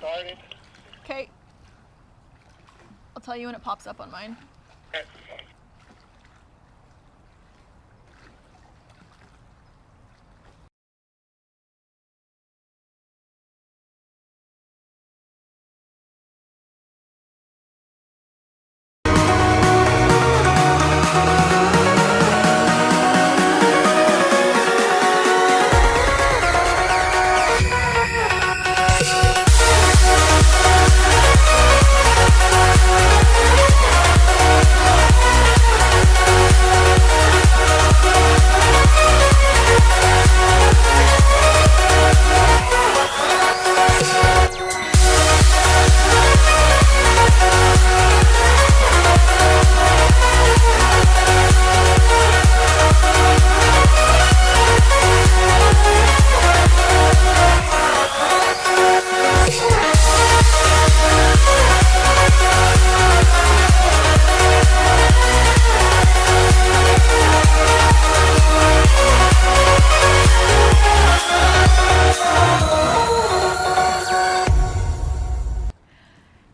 started. Okay. I'll tell you when it pops up on mine. Okay.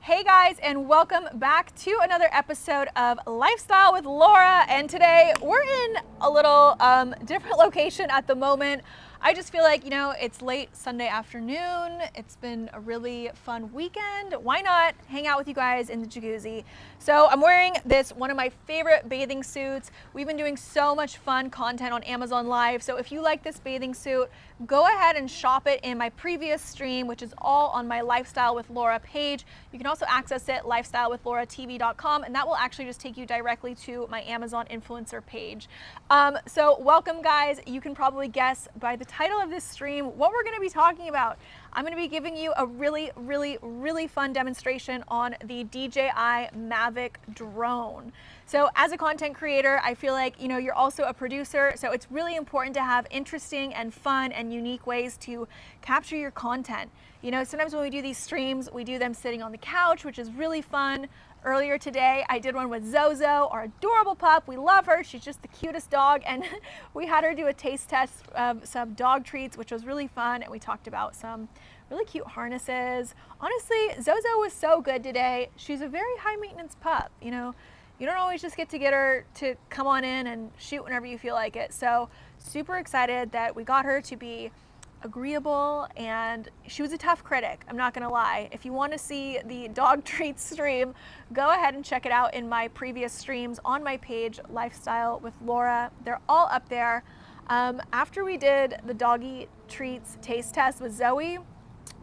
Hey guys, and welcome back to another episode of Lifestyle with Laura. And today we're in a little different location at the moment. I just feel like, it's late Sunday afternoon. It's been a really fun weekend. Why not hang out with you guys in the jacuzzi? So I'm wearing one of my favorite bathing suits. We've been doing so much fun content on Amazon Live. So if you like this bathing suit, go ahead and shop it in my previous stream, which is all on my Lifestyle with Laura page. You can also access it lifestylewithlauratv.com, and that will actually just take you directly to my Amazon influencer page. So welcome guys. You can probably guess by the title of this stream what we're going to be talking about. I'm going to be giving you a really fun demonstration on the DJI Mavic drone. So as a content creator, I feel like, you're also a producer, so it's really important to have interesting and fun and unique ways to capture your content. Sometimes when we do these streams, we do them sitting on the couch, which is really fun. Earlier today, I did one with Zozo, our adorable pup. We love her. She's just the cutest dog, and we had her do a taste test of some dog treats, which was really fun, and we talked about some really cute harnesses. Honestly, Zozo was so good today. She's a very high maintenance pup. You don't always just get her to come on in and shoot whenever you feel like it. So super excited that we got her to be agreeable, and she was a tough critic, I'm not gonna lie. If you want to see the dog treats stream, go ahead and check it out in my previous streams on my page, Lifestyle with Laura. They're all up there. After we did the doggy treats taste test with Zoe,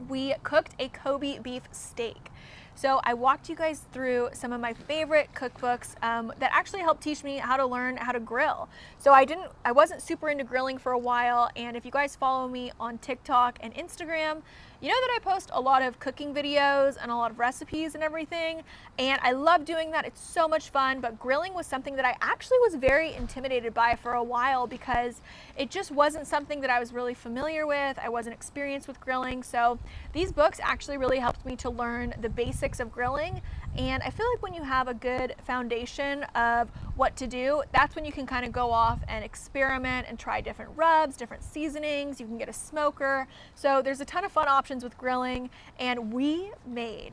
we cooked a Kobe beef steak. So I walked you guys through some of my favorite cookbooks that actually helped teach me how to learn how to grill. So I wasn't super into grilling for a while, and if you guys follow me on TikTok and Instagram, you know that I post a lot of cooking videos and a lot of recipes and everything, and I love doing that. It's so much fun, but grilling was something that I actually was very intimidated by for a while because it just wasn't something that I was really familiar with. I wasn't experienced with grilling, so these books actually really helped me to learn the basics of grilling. And I feel like when you have a good foundation of what to do, that's when you can kind of go off and experiment and try different rubs, different seasonings. You can get a smoker. So there's a ton of fun options with grilling, and we made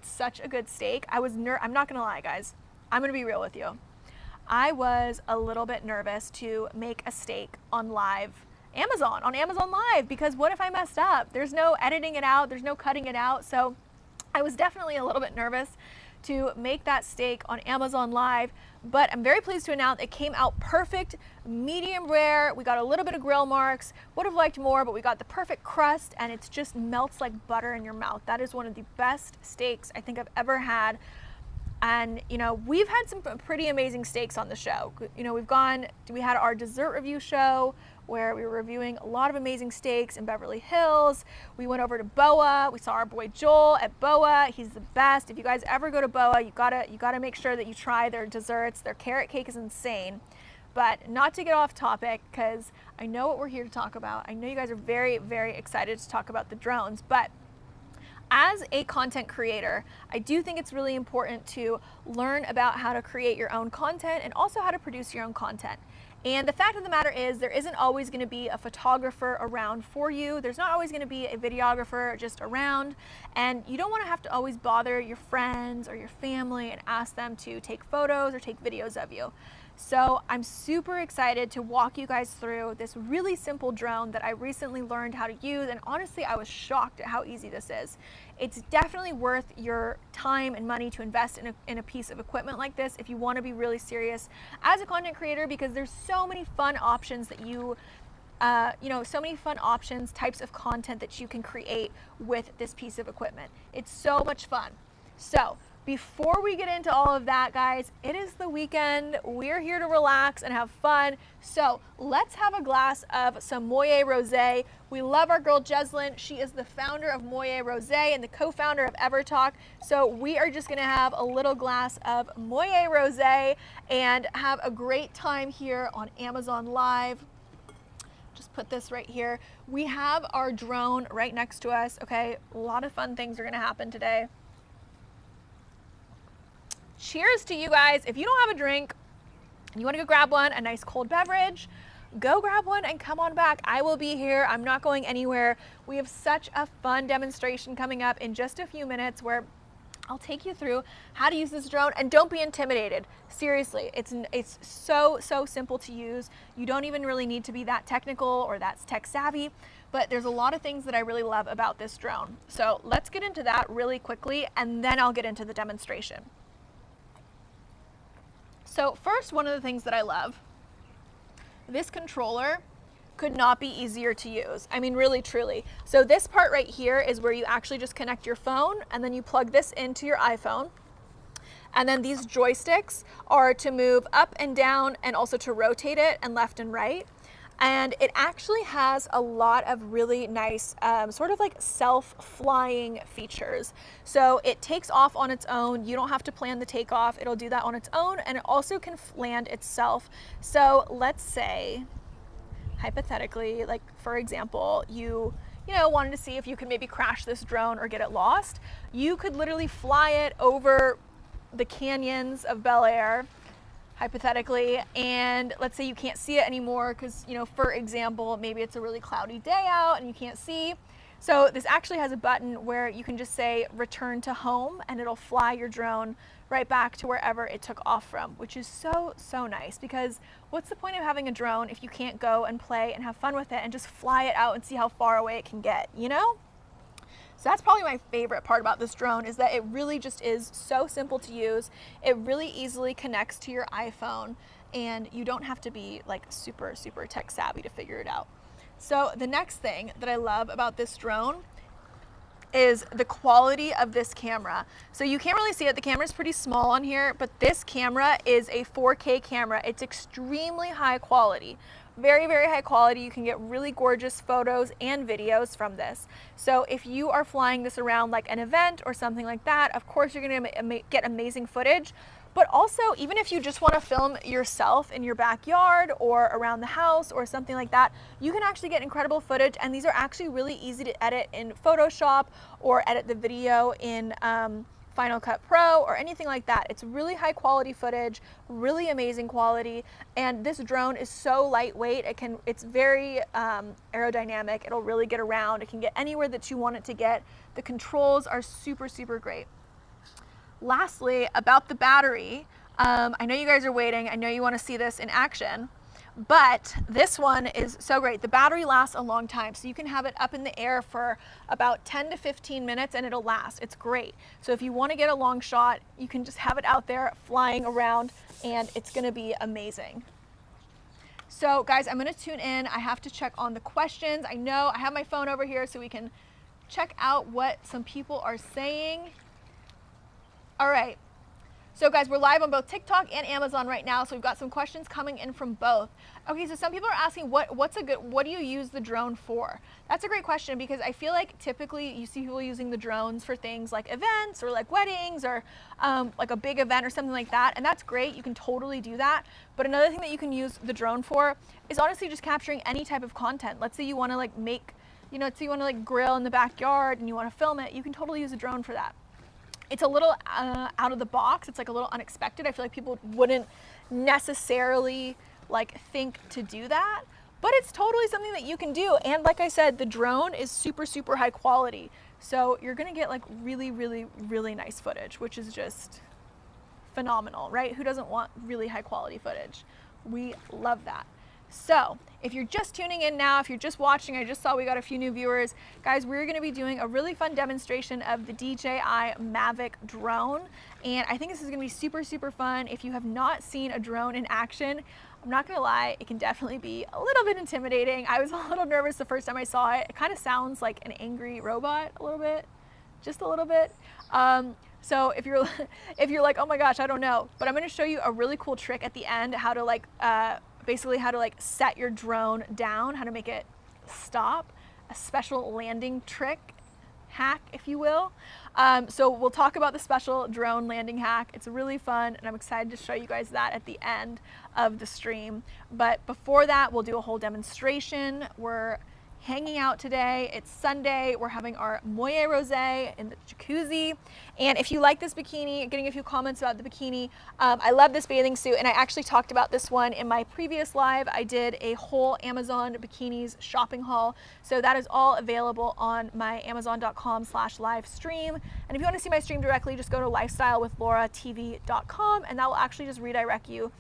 such a good steak. I'm not gonna lie, guys. I'm gonna be real with you. I was a little bit nervous to make a steak on Amazon Live, because what if I messed up? There's no editing it out, there's no cutting it out. So I was definitely a little bit nervous to make that steak on Amazon Live, but I'm very pleased to announce it came out perfect, medium rare. We got a little bit of grill marks, would have liked more, but we got the perfect crust, and it just melts like butter in your mouth. That is one of the best steaks I think I've ever had. And we've had some pretty amazing steaks on the show. We had our dessert review show where we were reviewing a lot of amazing steaks in Beverly Hills. We went over to Boa. We saw our boy Joel at Boa. He's the best. If you guys ever go to Boa, you gotta make sure that you try their desserts. Their carrot cake is insane. But not to get off topic, because I know what we're here to talk about. I know you guys are very excited to talk about the drones, but As a content creator, I do think it's really important to learn about how to create your own content and also how to produce your own content. And the fact of the matter is, there isn't always going to be a photographer around for you. There's not always going to be a videographer just around. And you don't want to have to always bother your friends or your family and ask them to take photos or take videos of you. So I'm super excited to walk you guys through this really simple drone that I recently learned how to use, and honestly I was shocked at how easy this is. It's definitely worth your time and money to invest in a piece of equipment like this if you want to be really serious as a content creator, because there's so many fun options that so many fun options, types of content that you can create with this piece of equipment. It's so much fun. So before we get into all of that, guys, it is the weekend. We're here to relax and have fun. So let's have a glass of some Moyet Rosé. We love our girl Jezlan. She is the founder of Moyet Rosé and the co-founder of EverTalk. So we are just gonna have a little glass of Moyet Rosé and have a great time here on Amazon Live. Just put this right here. We have our drone right next to us, okay? A lot of fun things are gonna happen today. Cheers to you guys. If you don't have a drink and you want to go grab one, a nice cold beverage, go grab one and come on back. I will be here. I'm not going anywhere. We have such a fun demonstration coming up in just a few minutes where I'll take you through how to use this drone, and don't be intimidated. Seriously, it's so simple to use. You don't even really need to be that technical or that tech savvy, but there's a lot of things that I really love about this drone. So let's get into that really quickly, and then I'll get into the demonstration. So first, one of the things that I love, this controller could not be easier to use. I mean, really, truly. So this part right here is where you actually just connect your phone, and then you plug this into your iPhone. And then these joysticks are to move up and down and also to rotate it and left and right. And it actually has a lot of really nice sort of like self-flying features. So it takes off on its own. You don't have to plan the takeoff. It'll do that on its own, and it also can land itself. So let's say, hypothetically, like for example, you wanted to see if you could maybe crash this drone or get it lost. You could literally fly it over the canyons of Bel Air, hypothetically, and let's say you can't see it anymore because, for example, maybe it's a really cloudy day out and you can't see. So this actually has a button where you can just say return to home, and it'll fly your drone right back to wherever it took off from, which is so nice, because what's the point of having a drone if you can't go and play and have fun with it and just fly it out and see how far away it can get, So that's probably my favorite part about this drone, is that it really just is so simple to use. It really easily connects to your iPhone, and you don't have to be like super tech savvy to figure it out. So the next thing that I love about this drone is the quality of this camera. So you can't really see it. The camera is pretty small on here, but this camera is a 4K camera. It's extremely high quality. Very high quality. You can get really gorgeous photos and videos from this. So if you are flying this around like an event or something like that, of course you're going to get amazing footage. But also, even if you just want to film yourself in your backyard or around the house or something like that, you can actually get incredible footage, and these are actually really easy to edit in Photoshop or edit the video in Final Cut Pro or anything like that. It's really high quality footage, really amazing quality, and this drone is so lightweight. It's very aerodynamic. It'll really get around. It can get anywhere that you want it to get. The controls are super great. Lastly, about the battery, I know you guys are waiting. I know you want to see this in action, but this one is so great. The battery lasts a long time, so you can have it up in the air for about 10 to 15 minutes and it'll last. It's great. So if you want to get a long shot, you can just have it out there flying around, and it's going to be amazing. So guys, I'm going to tune in. I have to check on the questions. I know I have my phone over here so we can check out what some people are saying. All right, so guys, we're live on both TikTok and Amazon right now, so we've got some questions coming in from both. Okay, so some people are asking what do you use the drone for? That's a great question, because I feel like typically you see people using the drones for things like events or like weddings or like a big event or something like that, and that's great. You can totally do that. But another thing that you can use the drone for is honestly just capturing any type of content. Let's say you want to like make you know, so you want to like grill in the backyard and you want to film it, you can totally use a drone for that. It's a little out of the box. It's like a little unexpected. I feel like people wouldn't necessarily like think to do that, but it's totally something that you can do. And like I said, the drone is super, super high quality. So you're gonna get like really, really, really nice footage, which is just phenomenal, right? Who doesn't want really high quality footage? We love that. So if you're just tuning in now, if you're just watching, I just saw we got a few new viewers. Guys, we're gonna be doing a really fun demonstration of the DJI Mavic drone. And I think this is gonna be super, super fun. If you have not seen a drone in action, I'm not gonna lie, it can definitely be a little bit intimidating. I was a little nervous the first time I saw it. It kind of sounds like an angry robot a little bit, just a little bit. So if you're like, oh my gosh, I don't know, but I'm gonna show you a really cool trick at the end, how to like, basically how to like set your drone down, how to make it stop, a special landing trick, hack, if you will. So we'll talk about the special drone landing hack. It's really fun, and I'm excited to show you guys that at the end of the stream. But before that, we'll do a whole demonstration. We're hanging out today. It's Sunday. We're having our Moyet Rosé in the jacuzzi. And if you like this bikini, getting a few comments about the bikini, I love this bathing suit, and I actually talked about this one in my previous live. I did a whole Amazon bikinis shopping haul. So that is all available on my amazon.com/live stream. And if you want to see my stream directly, just go to lifestylewithlauratv.com, and that will actually just redirect you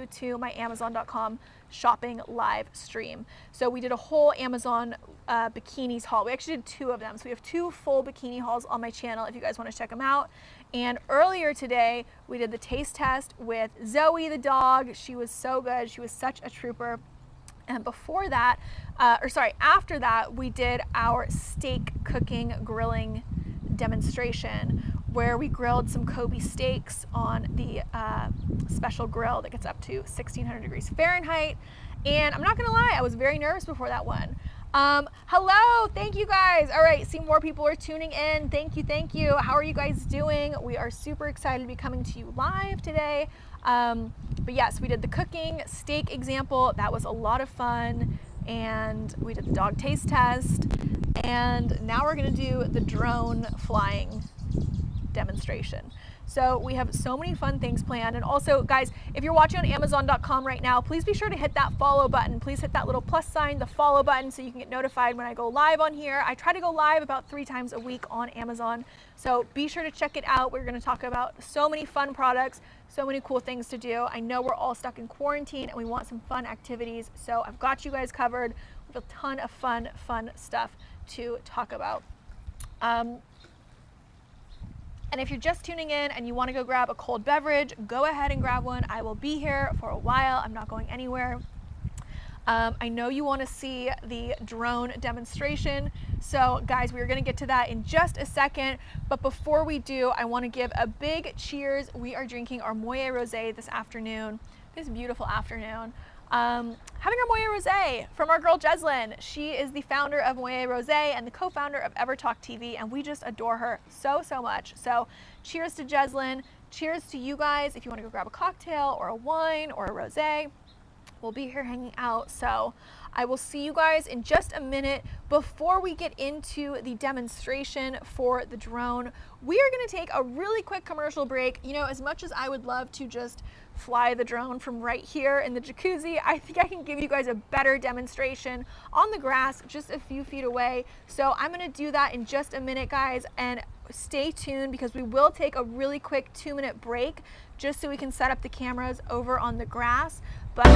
to my amazon.com shopping live stream. So we did a whole Amazon bikinis haul. We actually did 2 of them. So we have 2 full bikini hauls on my channel if you guys want to check them out. And earlier today, we did the taste test with Zoe the dog. She was so good. She was such a trooper. And before that, after that, we did our steak cooking grilling demonstration, where we grilled some Kobe steaks on the special grill that gets up to 1600 degrees Fahrenheit. And I'm not gonna lie, I was very nervous before that one. Hello, thank you guys. All right, see, more people are tuning in. Thank you. How are you guys doing? We are super excited to be coming to you live today. But yes, we did the cooking steak example. That was a lot of fun. And we did the dog taste test. And now we're gonna do the drone flying demonstration. So we have so many fun things planned. And also, guys, if you're watching on amazon.com right now, please be sure to hit that follow button. Please hit that little plus sign, the follow button, so you can get notified when I go live on here. I try to go live about 3 times a week on Amazon, so be sure to check it out. We're going to talk about so many fun products, so many cool things to do. I know we're all stuck in quarantine and we want some fun activities, so I've got you guys covered. We have a ton of fun stuff to talk about. And if you're just tuning in and you want to go grab a cold beverage, go ahead and grab one. I will be here for a while. I'm not going anywhere. I know you want to see the drone demonstration. So guys, we're going to get to that in just a second. But before we do, I want to give a big cheers. We are drinking our Moyet Rosé this afternoon, this beautiful afternoon. Having our Moyet Rosé from our girl Jezlan. She is the founder of Moyet Rosé and the co-founder of EverTalk TV, and we just adore her so much. So cheers to Jezlan. Cheers to you guys. If you want to go grab a cocktail or a wine or a rosé, we'll be here hanging out. So I will see you guys in just a minute. Before we get into the demonstration for the drone, we are going to take a really quick commercial break. You know, as much as I would love to just fly the drone from right here in the jacuzzi, I think I can give you guys a better demonstration on the grass just a few feet away. So I'm going to do that in just a minute, guys, and stay tuned because we will take a really quick 2-minute break just so we can set up the cameras over on the grass. But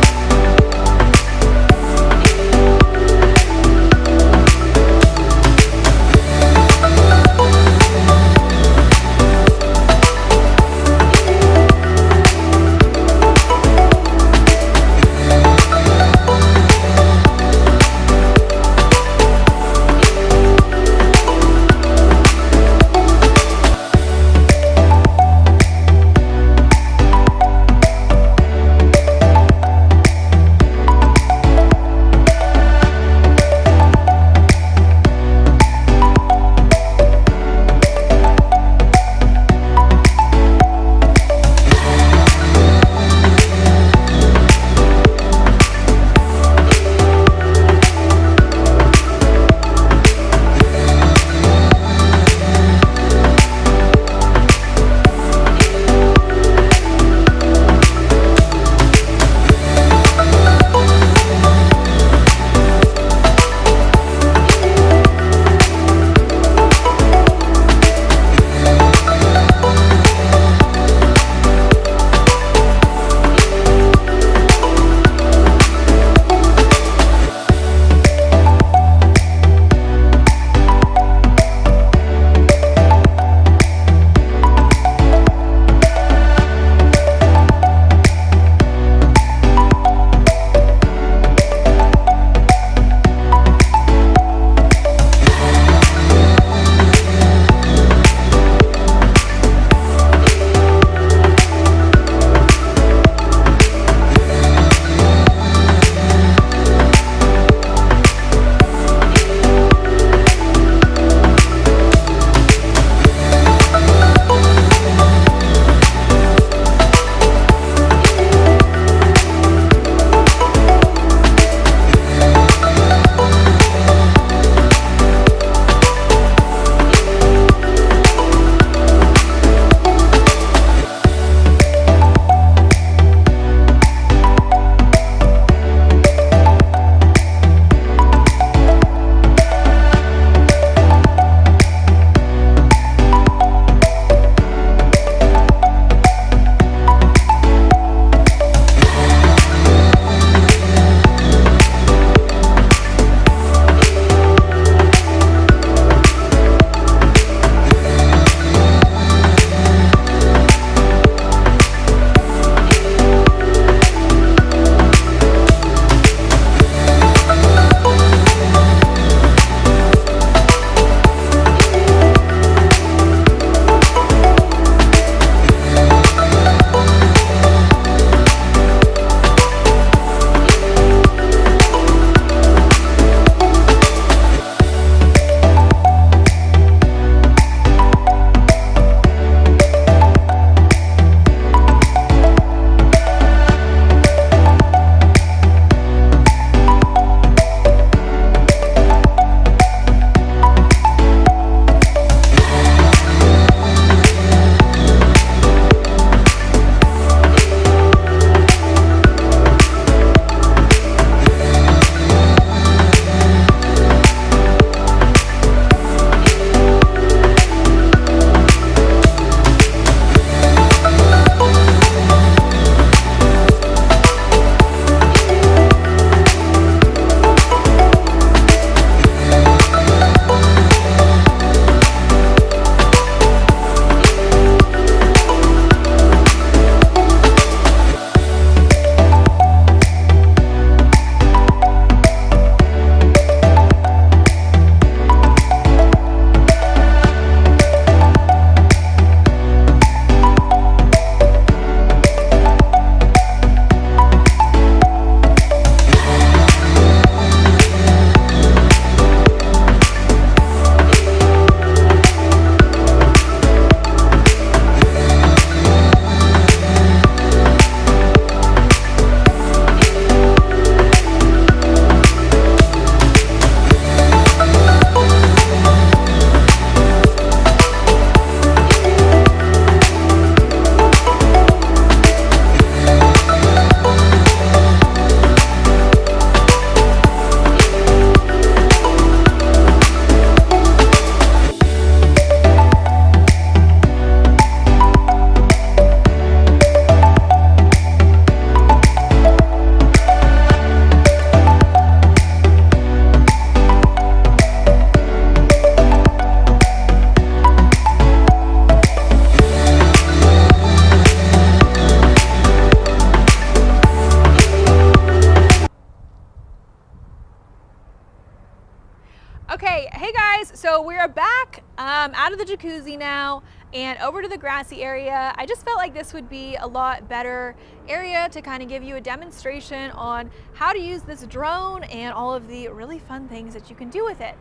So we are back out of the jacuzzi now and over to the grassy area. I just felt like this would be a lot better area to kind of give you a demonstration on how to use this drone and all of the really fun things that you can do with it.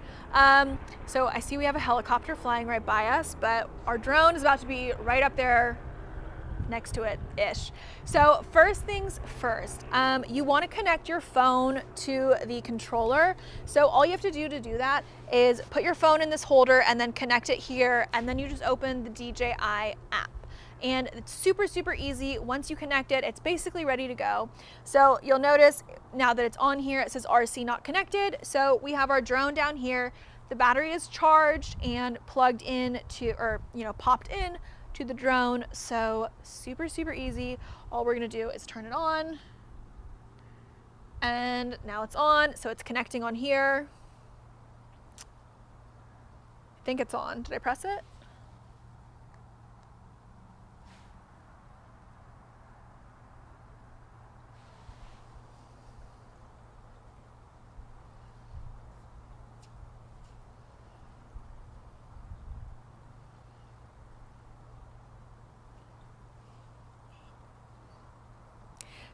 So I see we have a helicopter flying right by us, but our drone is about to be right up there next to it-ish. So first things first, you want to connect your phone to the controller. So all you have to do that is put your phone in this holder and then connect it here, and then you just open the DJI app. And it's super, super easy. Once you connect it, it's basically ready to go. So you'll notice now that it's on here, it says RC not connected. So we have our drone down here. The battery is charged and plugged in to, or popped in to the drone. So super, super easy. All we're gonna do is turn it on. And now it's on, so it's connecting on here. I think it's on. Did I press it?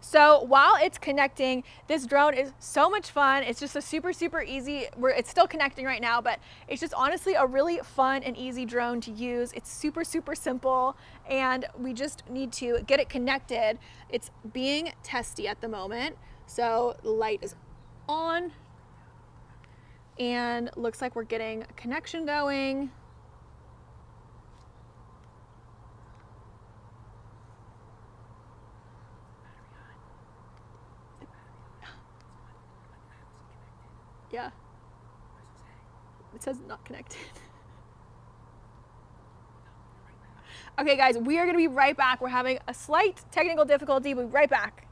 So while it's connecting, this drone is so much fun. It's just a super, super easy, it's still connecting right now, but it's just honestly a really fun and easy drone to use. It's super, super simple, and we just need to get it connected. It's being testy at the moment. So the light is on, and looks like we're getting a connection going. Yeah. It says not connected. Okay guys, we are gonna be right back. We're having a slight technical difficulty. We'll be right back.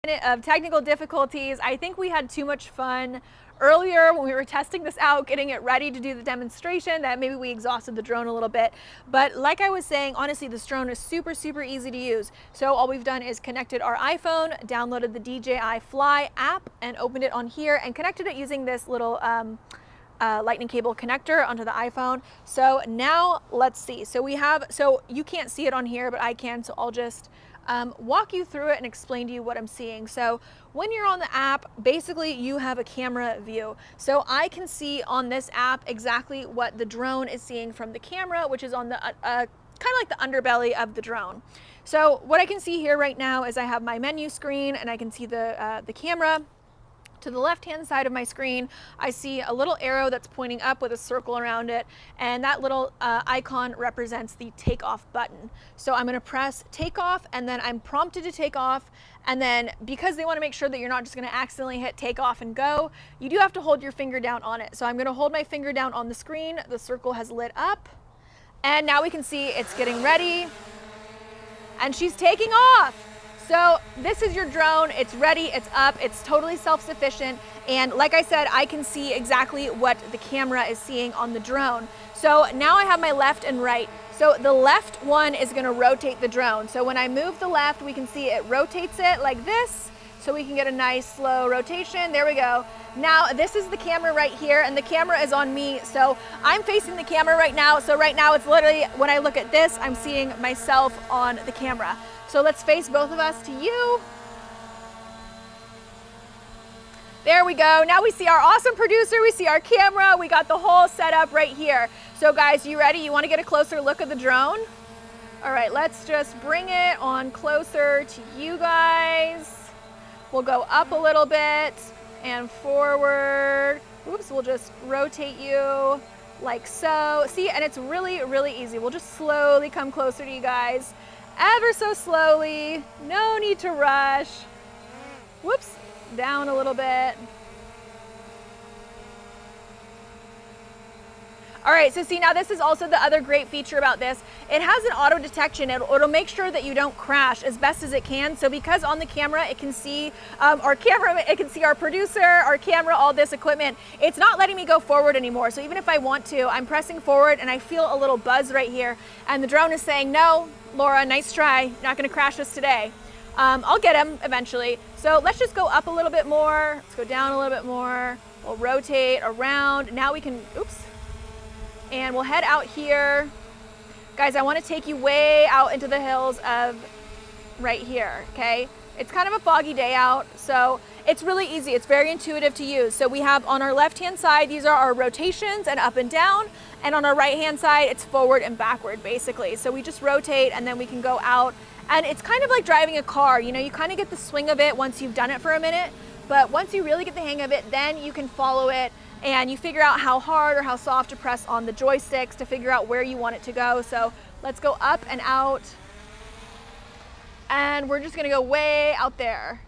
Of technical difficulties. I think we had too much fun earlier when we were testing this out, getting it ready to do the demonstration, that maybe we exhausted the drone a little bit. But like I was saying, honestly, this drone is super, super easy to use. So all we've done is connected our iPhone, downloaded the DJI Fly app and opened it on here and connected it using this little lightning cable connector onto the iPhone. So now let's see. So you can't see it on here, but I can. So I'll just walk you through it and explain to you what I'm seeing. So when you're on the app, basically you have a camera view. So I can see on this app exactly what the drone is seeing from the camera, which is on the kind of like the underbelly of the drone. So what I can see here right now is I have my menu screen and I can see the camera. To the left-hand side of my screen, I see a little arrow that's pointing up with a circle around it, and that little icon represents the takeoff button. So I'm gonna press takeoff, and then I'm prompted to take off, and then because they wanna make sure that you're not just gonna accidentally hit takeoff and go, you do have to hold your finger down on it. So I'm gonna hold my finger down on the screen, the circle has lit up, and now we can see it's getting ready, and she's taking off. So this is your drone, it's ready, it's up, it's totally self-sufficient, and like I said, I can see exactly what the camera is seeing on the drone. So now I have my left and right. So the left one is gonna rotate the drone. So when I move the left, we can see it rotates it like this, so we can get a nice slow rotation. There we go. Now this is the camera right here, and the camera is on me, so I'm facing the camera right now. So right now it's literally, when I look at this, I'm seeing myself on the camera. So let's face both of us to you. There we go. Now we see our awesome producer, we see our camera, we got the whole setup right here. So guys, you ready? You want to get a closer look at the drone? All right, let's just bring it on closer to you guys. We'll go up a little bit and forward. Oops, we'll just rotate you like so. See, and it's really, really easy. We'll just slowly come closer to you guys. Ever so slowly, no need to rush. Whoops, down a little bit. All right, so see, now this is also the other great feature about this. It has an auto detection. It'll make sure that you don't crash as best as it can. So because on the camera, it can see our camera, it can see our producer, our camera, all this equipment. It's not letting me go forward anymore. So even if I want to, I'm pressing forward and I feel a little buzz right here. And the drone is saying, no, Laura, nice try. Not gonna crash us today. I'll get him eventually. So let's just go up a little bit more. Let's go down a little bit more. We'll rotate around. Now we can, oops. And we'll head out here. Guys, I want to take you way out into the hills of right here, okay? It's kind of a foggy day out, so it's really easy. It's very intuitive to use. So we have on our left-hand side, these are our rotations and up and down, and on our right-hand side, it's forward and backward, basically. So we just rotate and then we can go out, and it's kind of like driving a car. You know, you kind of get the swing of it once you've done it for a minute, but once you really get the hang of it, then you can follow it and you figure out how hard or how soft to press on the joysticks to figure out where you want it to go. So let's go up and out. And we're just gonna go way out there.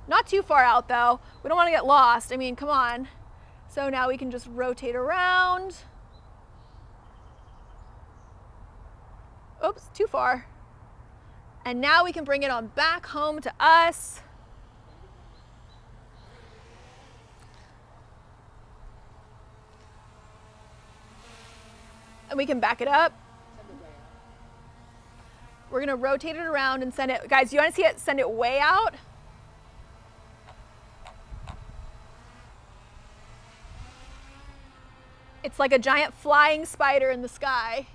Not too far out though. We don't wanna get lost. I mean, come on. So now we can just rotate around. Oops, too far. And now we can bring it on back home to us. And we can back it up. We're gonna rotate it around and send it. Guys, you wanna see it send it way out? It's like a giant flying spider in the sky.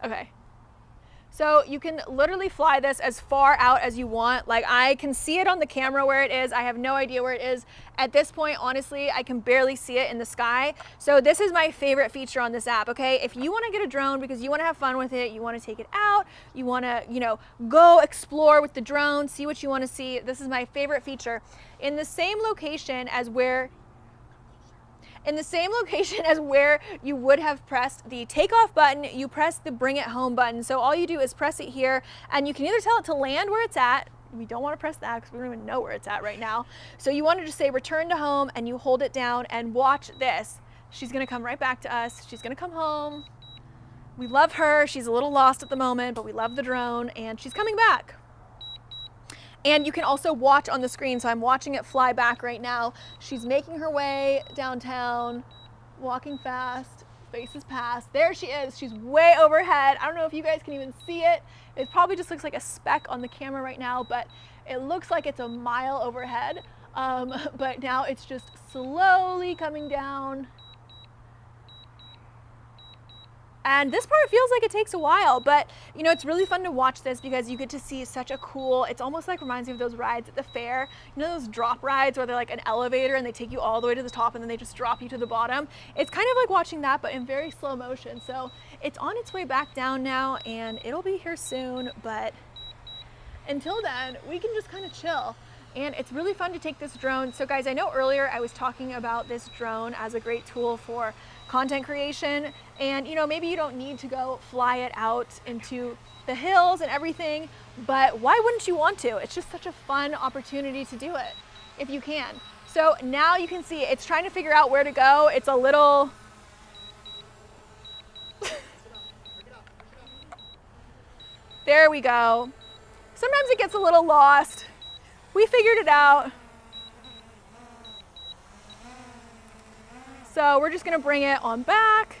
Okay. So you can literally fly this as far out as you want. Like, I can see it on the camera where it is. I have no idea where it is. At this point, honestly, I can barely see it in the sky. So this is my favorite feature on this app, okay? If you wanna get a drone because you wanna have fun with it, you wanna take it out, you wanna, go explore with the drone, see what you wanna see, this is my favorite feature. In the same location as where you would have pressed the takeoff button, you press the bring it home button. So all you do is press it here, and you can either tell it to land where it's at. We don't want to press that because we don't even know where it's at right now. So you want to just say return to home, and you hold it down and watch this. She's gonna come right back to us. She's gonna come home. We love her. She's a little lost at the moment, but we love the drone, and she's coming back. And you can also watch on the screen, so I'm watching it fly back right now. She's making her way downtown, walking fast, faces past. There she is. She's way overhead. I don't know if you guys can even see it. It probably just looks like a speck on the camera right now, but it looks like it's a mile overhead. But now it's just slowly coming down. And this part feels like it takes a while, but you know, it's really fun to watch this because you get to see such a cool, it's almost like reminds me of those rides at the fair. You know those drop rides where they're like an elevator and they take you all the way to the top and then they just drop you to the bottom? It's kind of like watching that, but in very slow motion. So it's on its way back down now and it'll be here soon, but until then, we can just kind of chill. And it's really fun to take this drone. So guys, I know earlier I was talking about this drone as a great tool for content creation. And you know, maybe you don't need to go fly it out into the hills and everything, but why wouldn't you want to? It's just such a fun opportunity to do it if you can. So now you can see it's trying to figure out where to go. It's a little, there we go. Sometimes it gets a little lost. We figured it out. So we're just gonna bring it on back.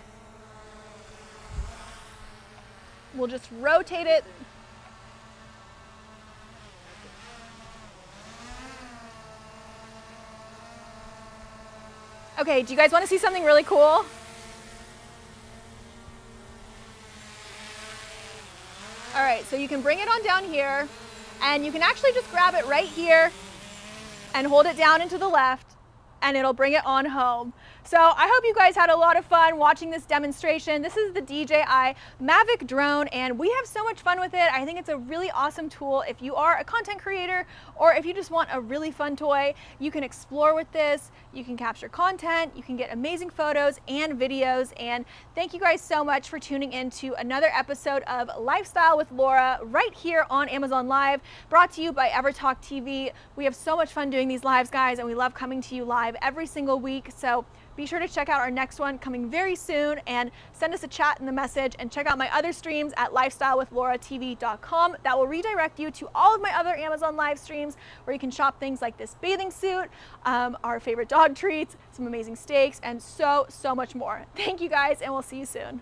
We'll just rotate it. Okay, do you guys wanna see something really cool? All right, so you can bring it on down here and you can actually just grab it right here and hold it down into the left and it'll bring it on home. So I hope you guys had a lot of fun watching this demonstration. This is the DJI Mavic drone and we have so much fun with it. I think it's a really awesome tool if you are a content creator or if you just want a really fun toy. You can explore with this, you can capture content, you can get amazing photos and videos. And thank you guys so much for tuning in to another episode of Lifestyle with Laura right here on Amazon Live, brought to you by EverTalk TV. We have so much fun doing these lives, guys, and we love coming to you live every single week. So be sure to check out our next one coming very soon and send us a chat in the message and check out my other streams at lifestylewithlauratv.com. That will redirect you to all of my other Amazon live streams where you can shop things like this bathing suit, our favorite dog treats, some amazing steaks, and so much more. Thank you guys, and we'll see you soon.